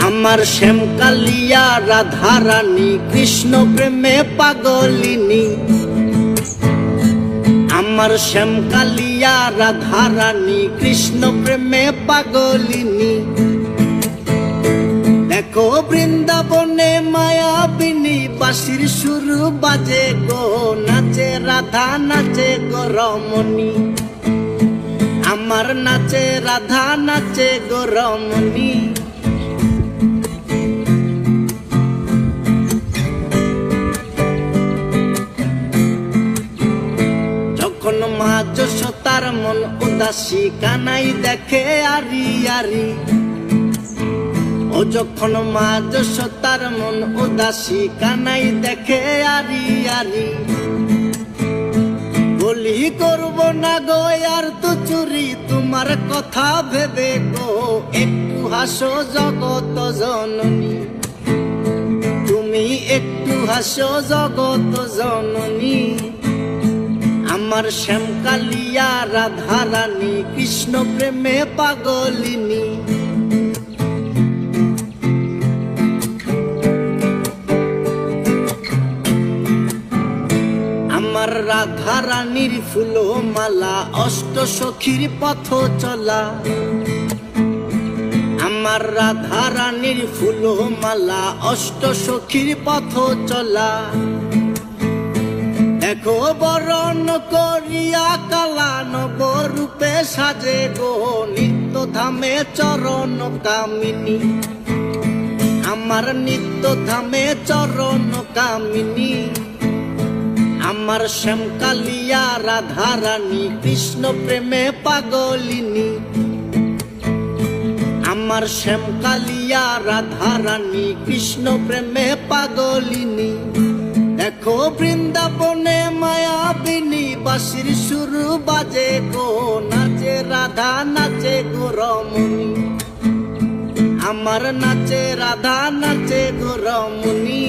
আমার শ্যামকালিয়া রাধা রানী কৃষ্ণ প্রেমে পাগলিনী। আমার শ্যামকালিয়া রাধা রানী কৃষ্ণ প্রেমে পাগলিনী। দেখো বৃন্দাবনে মায়াবিনী বাঁশির সুর বাজে গো, নাচে রাধা নাচে গো রমণী। আমার নাচে রাধা নাচে গো রমণী। যখন মা যশোদার মন উদাসী কানাই দেখে আরি আরি। ও যখন মা যশোদার মন উদাসী কানাই দেখে আরি আরি। বলি করব না গো আর তো চুরি তোমার কথা ভেবে গো, একটু হাসো জগত জননী। তুমি একটু হাসো জগত জননী। আমার শ্যামকালিয়া রাধা রানী কৃষ্ণ প্রেমে পাগলিনী। আমার রাধা রানীর ফুল মালা অষ্ট সখীর পথ চলা। আমার রাধা রানীর ফুল মালা অষ্ট সখীর পথ চলা। দেখো বরণ করিয়া কালা নবরূপে সাজে গো, নিত্য ধামে চরণ কামিনী। আমার নিত্য ধামে চরণ কামিনী। আমার শ্যামকালিয়া রাধা রানী কৃষ্ণ প্রেমে পাগলিনী। আমার শ্যামকালিয়া রাধা রানী কৃষ্ণ প্রেমে পাগলিনী। দেখো বৃন্দাবনে মায়াবিনী বাঁশির সুর বাজে গো, নাচে রাধা নাচে গো রমণী। আমার নাচে রাধা নাচে গো রমণী।